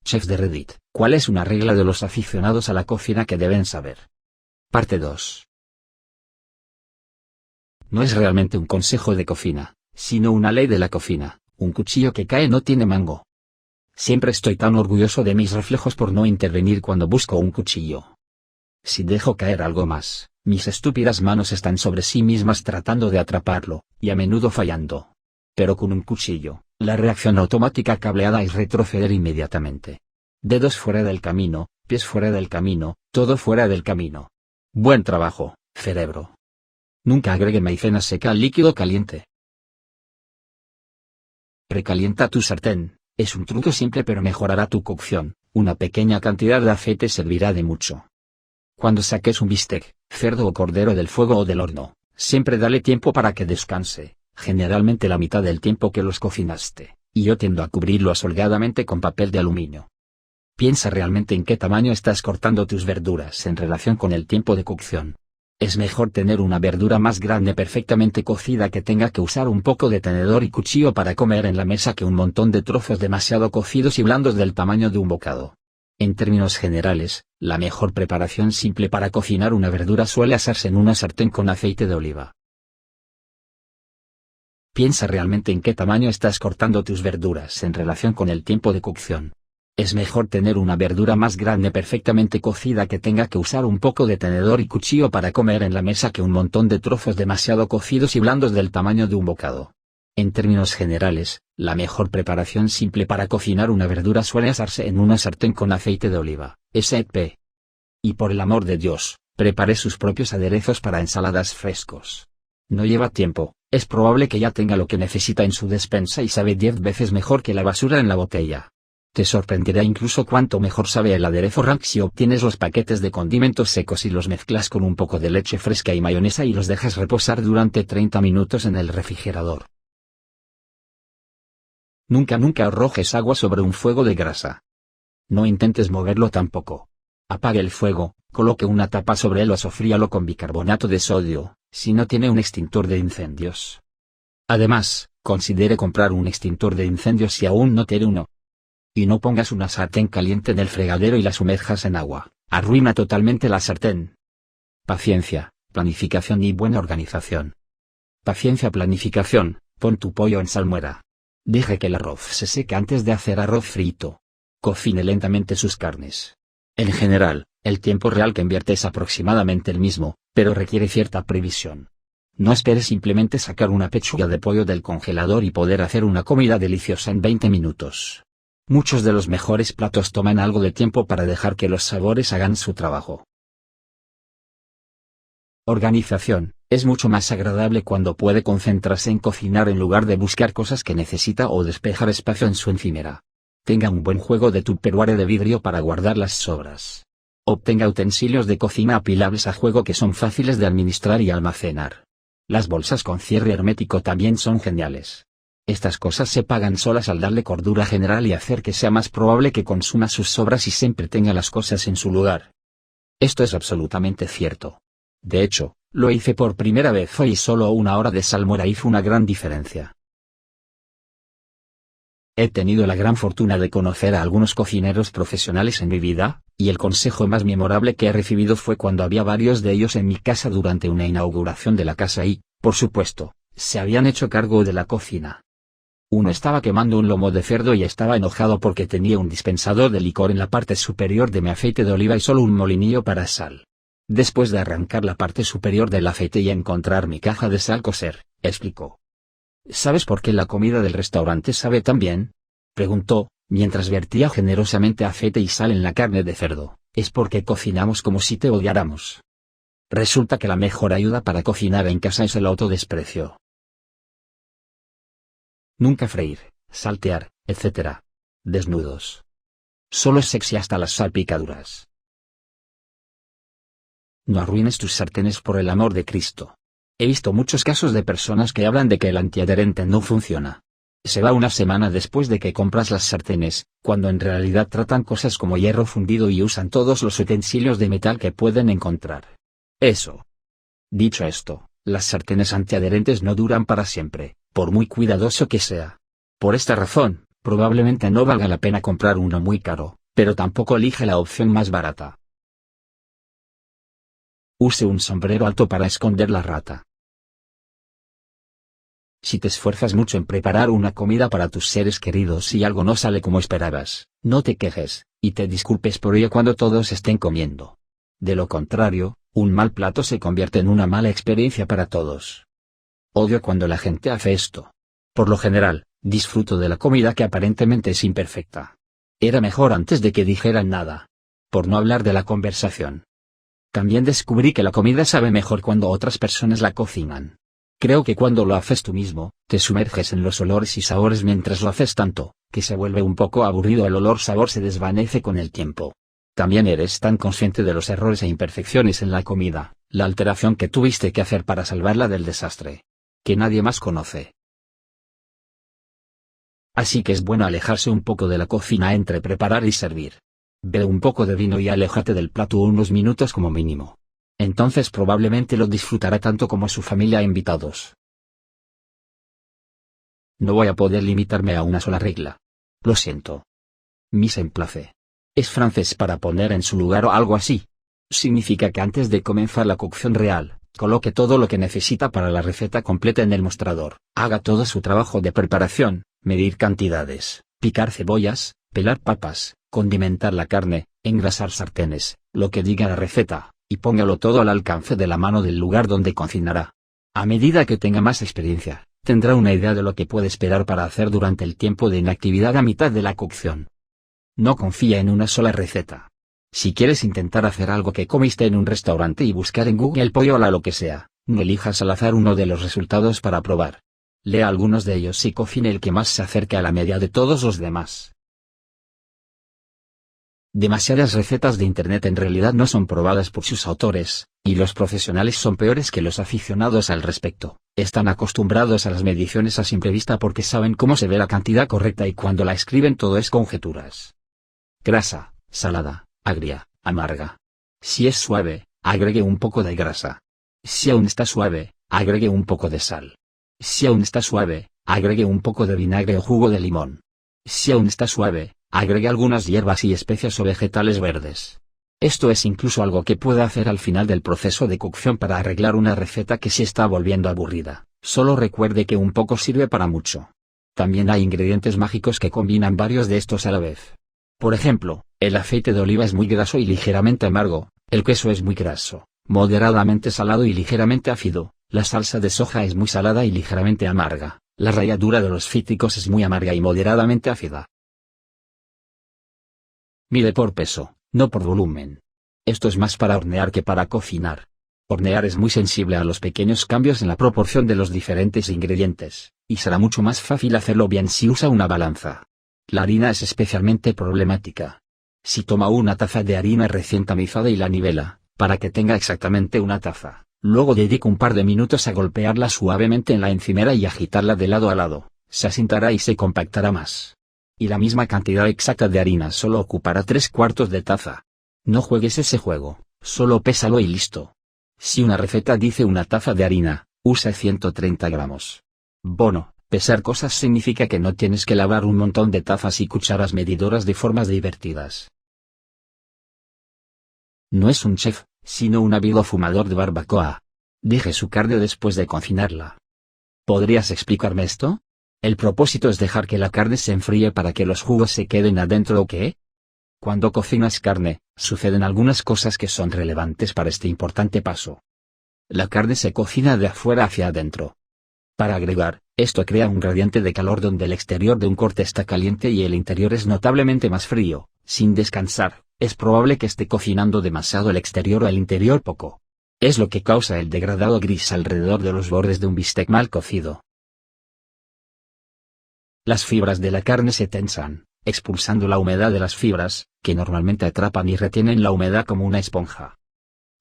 Chefs de Reddit, ¿cuál es una regla de los aficionados a la cocina que deben saber? Parte 2. No es realmente un consejo de cocina, sino una ley de la cocina: un cuchillo que cae no tiene mango. Siempre estoy tan orgulloso de mis reflejos por no intervenir cuando busco un cuchillo. Si dejo caer algo más, mis estúpidas manos están sobre sí mismas tratando de atraparlo, y a menudo fallando. Pero con un cuchillo, la reacción automática cableada es retroceder inmediatamente. Dedos fuera del camino, pies fuera del camino, todo fuera del camino. Buen trabajo, cerebro. Nunca agregue maicena seca al líquido caliente. Precalienta tu sartén. Es un truco simple pero mejorará tu cocción. Una pequeña cantidad de aceite servirá de mucho. Cuando saques un bistec, cerdo o cordero del fuego o del horno, siempre dale tiempo para que descanse, generalmente la mitad del tiempo que los cocinaste, y yo tiendo a cubrirlos holgadamente con papel de aluminio. Piensa realmente en qué tamaño estás cortando tus verduras en relación con el tiempo de cocción. Es mejor tener una verdura más grande perfectamente cocida que tenga que usar un poco de tenedor y cuchillo para comer en la mesa que un montón de trozos demasiado cocidos y blandos del tamaño de un bocado. En términos generales, la mejor preparación simple para cocinar una verdura suele asarse en una sartén con aceite de oliva. Piensa realmente en qué tamaño estás cortando tus verduras en relación con el tiempo de cocción. Es mejor tener una verdura más grande perfectamente cocida que tenga que usar un poco de tenedor y cuchillo para comer en la mesa que un montón de trozos demasiado cocidos y blandos del tamaño de un bocado. En términos generales, la mejor preparación simple para cocinar una verdura suele asarse en una sartén con aceite de oliva, SP. Y por el amor de Dios, prepare sus propios aderezos para ensaladas frescos. No lleva tiempo, es probable que ya tenga lo que necesita en su despensa y sabe 10 veces mejor que la basura en la botella. Te sorprenderá incluso cuánto mejor sabe el aderezo ranch si obtienes los paquetes de condimentos secos y los mezclas con un poco de leche fresca y mayonesa y los dejas reposar durante 30 minutos en el refrigerador. Nunca arrojes agua sobre un fuego de grasa. No intentes moverlo tampoco. Apague el fuego, coloque una tapa sobre él o sofríalo con bicarbonato de sodio, si no tiene un extintor de incendios. Además, considere comprar un extintor de incendios si aún no tiene uno. Y no pongas una sartén caliente en el fregadero y la sumerjas en agua, arruina totalmente la sartén. Paciencia, planificación y buena organización. Paciencia, planificación, pon tu pollo en salmuera. Deje que el arroz se seque antes de hacer arroz frito. Cocine lentamente sus carnes. En general, el tiempo real que invierte es aproximadamente el mismo, pero requiere cierta previsión. No esperes simplemente sacar una pechuga de pollo del congelador y poder hacer una comida deliciosa en 20 minutos. Muchos de los mejores platos toman algo de tiempo para dejar que los sabores hagan su trabajo. Organización. Es mucho más agradable cuando puede concentrarse en cocinar en lugar de buscar cosas que necesita o despejar espacio en su encimera. Tenga un buen juego de tupperware de vidrio para guardar las sobras. Obtenga utensilios de cocina apilables a juego que son fáciles de administrar y almacenar. Las bolsas con cierre hermético también son geniales. Estas cosas se pagan solas al darle cordura general y hacer que sea más probable que consuma sus sobras y siempre tenga las cosas en su lugar. Esto es absolutamente cierto. De hecho, lo hice por primera vez hoy y solo una hora de salmuera hizo una gran diferencia. He tenido la gran fortuna de conocer a algunos cocineros profesionales en mi vida, y el consejo más memorable que he recibido fue cuando había varios de ellos en mi casa durante una inauguración de la casa y, por supuesto, se habían hecho cargo de la cocina. Uno estaba quemando un lomo de cerdo y estaba enojado porque tenía un dispensador de licor en la parte superior de mi aceite de oliva y solo un molinillo para sal. Después de arrancar la parte superior del aceite y encontrar mi caja de sal coser, explicó. ¿Sabes por qué la comida del restaurante sabe tan bien? Preguntó, mientras vertía generosamente aceite y sal en la carne de cerdo. Es porque cocinamos como si te odiáramos. Resulta que la mejor ayuda para cocinar en casa es el autodesprecio. Nunca freír, saltear, etc. Desnudos. Solo es sexy hasta las salpicaduras. No arruines tus sartenes por el amor de Cristo. He visto muchos casos de personas que hablan de que el antiadherente no funciona. Se va una semana después de que compras las sartenes, cuando en realidad tratan cosas como hierro fundido y usan todos los utensilios de metal que pueden encontrar. Eso. Dicho esto, las sartenes antiadherentes no duran para siempre, por muy cuidadoso que sea. Por esta razón, probablemente no valga la pena comprar uno muy caro, Pero tampoco elige la opción más barata. Use un sombrero alto para esconder la rata. Si te esfuerzas mucho en preparar una comida para tus seres queridos y algo no sale como esperabas, no te quejes, y te disculpes por ello cuando todos estén comiendo. De lo contrario, un mal plato se convierte en una mala experiencia para todos. Odio cuando la gente hace esto. Por lo general, disfruto de la comida que aparentemente es imperfecta. Era mejor antes de que dijeran nada. Por no hablar de la conversación. También descubrí que la comida sabe mejor cuando otras personas la cocinan. Creo que cuando lo haces tú mismo, te sumerges en los olores y sabores mientras lo haces tanto, que se vuelve un poco aburrido. El olor-sabor se desvanece con el tiempo. También eres tan consciente de los errores e imperfecciones en la comida, la alteración que tuviste que hacer para salvarla del desastre, que nadie más conoce. Así que es bueno alejarse un poco de la cocina entre preparar y servir. Bebe un poco de vino y aléjate del plato unos minutos como mínimo. Entonces probablemente lo disfrutará tanto como su familia e invitados. No voy a poder limitarme a una sola regla. Lo siento. Mise en place. Es francés para poner en su lugar o algo así. Significa que antes de comenzar la cocción real, coloque todo lo que necesita para la receta completa en el mostrador. Haga todo su trabajo de preparación, medir cantidades, picar cebollas, pelar papas, condimentar la carne, engrasar sartenes, lo que diga la receta, y póngalo todo al alcance de la mano del lugar donde cocinará. A medida que tenga más experiencia, tendrá una idea de lo que puede esperar para hacer durante el tiempo de inactividad a mitad de la cocción. No confía en una sola receta. Si quieres intentar hacer algo que comiste en un restaurante y buscar en Google el pollo a la lo que sea, no elijas al azar uno de los resultados para probar. Lea algunos de ellos y cocine el que más se acerque a la media de todos los demás. Demasiadas recetas de Internet en realidad no son probadas por sus autores, y los profesionales son peores que los aficionados al respecto. Están acostumbrados a las mediciones a simple vista porque saben cómo se ve la cantidad correcta y cuando la escriben todo es conjeturas. Grasa, salada, agria, amarga. Si es suave, agregue un poco de grasa. Si aún está suave, agregue un poco de sal. Si aún está suave, agregue un poco de vinagre o jugo de limón. Si aún está suave, agregue algunas hierbas y especias o vegetales verdes. Esto es incluso algo que puede hacer al final del proceso de cocción para arreglar una receta que se está volviendo aburrida. Solo recuerde que un poco sirve para mucho. También hay ingredientes mágicos que combinan varios de estos a la vez. Por ejemplo, el aceite de oliva es muy graso y ligeramente amargo, el queso es muy graso, moderadamente salado y ligeramente ácido, la salsa de soja es muy salada y ligeramente amarga, la ralladura de los cítricos es muy amarga y moderadamente ácida. Mide por peso, no por volumen. Esto es más para hornear que para cocinar. Hornear es muy sensible a los pequeños cambios en la proporción de los diferentes ingredientes, y será mucho más fácil hacerlo bien si usa una balanza. La harina es especialmente problemática. Si toma una taza de harina recién tamizada y la nivela, para que tenga exactamente una taza, luego dedica un par de minutos a golpearla suavemente en la encimera y agitarla de lado a lado, se asentará y se compactará más. Y la misma cantidad exacta de harina solo ocupará 3/4 de taza. No juegues ese juego, solo pésalo y listo. Si una receta dice una taza de harina, usa 130 gramos. Bono, pesar cosas significa que no tienes que lavar un montón de tazas y cucharas medidoras de formas divertidas. No es un chef, sino un ávido fumador de barbacoa. Deje su carne después de cocinarla. ¿Podrías explicarme esto? ¿El propósito es dejar que la carne se enfríe para que los jugos se queden adentro o qué? Cuando cocinas carne, suceden algunas cosas que son relevantes para este importante paso. La carne se cocina de afuera hacia adentro. Para agregar, esto crea un gradiente de calor donde el exterior de un corte está caliente y el interior es notablemente más frío. Sin descansar, es probable que esté cocinando demasiado el exterior o el interior poco. Es lo que causa el degradado gris alrededor de los bordes de un bistec mal cocido. Las fibras de la carne se tensan, expulsando la humedad de las fibras, que normalmente atrapan y retienen la humedad como una esponja.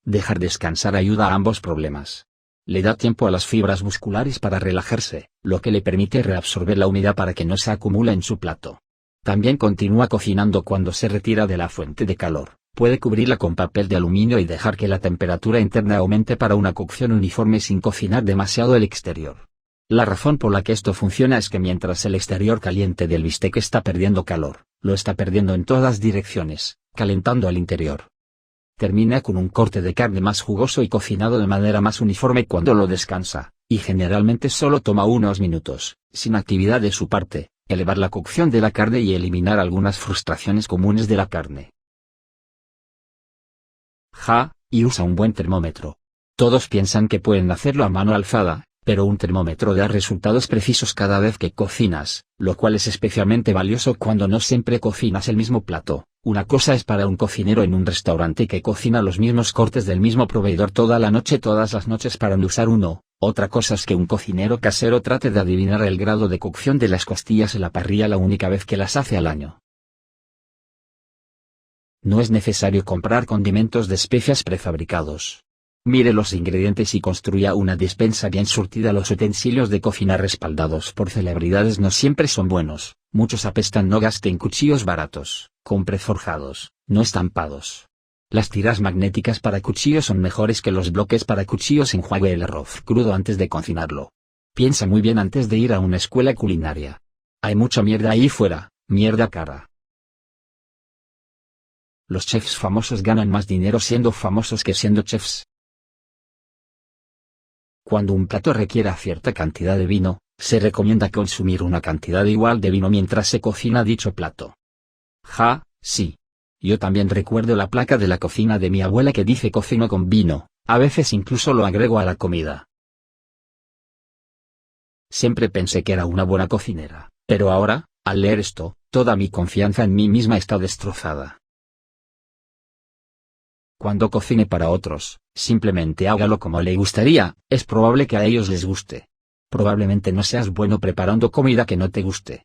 Dejar descansar ayuda a ambos problemas. Le da tiempo a las fibras musculares para relajarse, lo que le permite reabsorber la humedad para que no se acumule en su plato. También continúa cocinando cuando se retira de la fuente de calor. Puede cubrirla con papel de aluminio y dejar que la temperatura interna aumente para una cocción uniforme sin cocinar demasiado el exterior. La razón por la que esto funciona es que mientras el exterior caliente del bistec está perdiendo calor, lo está perdiendo en todas direcciones, calentando al interior. Termina con un corte de carne más jugoso y cocinado de manera más uniforme cuando lo descansa, y generalmente solo toma unos minutos, sin actividad de su parte, elevar la cocción de la carne y eliminar algunas frustraciones comunes de la carne. Y usa un buen termómetro. Todos piensan que pueden hacerlo a mano alzada, pero un termómetro da resultados precisos cada vez que cocinas, lo cual es especialmente valioso cuando no siempre cocinas el mismo plato. Una cosa es para un cocinero en un restaurante que cocina los mismos cortes del mismo proveedor toda la noche todas las noches para usar uno, otra cosa es que un cocinero casero trate de adivinar el grado de cocción de las costillas en la parrilla la única vez que las hace al año. No es necesario comprar condimentos de especias prefabricados. Mire los ingredientes y construya una despensa bien surtida. Los utensilios de cocina respaldados por celebridades no siempre son buenos, muchos apestan. No gaste en cuchillos baratos, compre forjados, no estampados. Las tiras magnéticas para cuchillos son mejores que los bloques para cuchillos. Enjuague el arroz crudo antes de cocinarlo. Piensa muy bien antes de ir a una escuela culinaria. Hay mucha mierda ahí fuera, mierda cara. Los chefs famosos ganan más dinero siendo famosos que siendo chefs. Cuando un plato requiera cierta cantidad de vino, se recomienda consumir una cantidad igual de vino mientras se cocina dicho plato. Sí. Yo también recuerdo la placa de la cocina de mi abuela que dice cocino con vino, a veces incluso lo agrego a la comida. Siempre pensé que era una buena cocinera, pero ahora, al leer esto, toda mi confianza en mí misma está destrozada. Cuando cocine para otros, simplemente hágalo como le gustaría, es probable que a ellos les guste. Probablemente no seas bueno preparando comida que no te guste.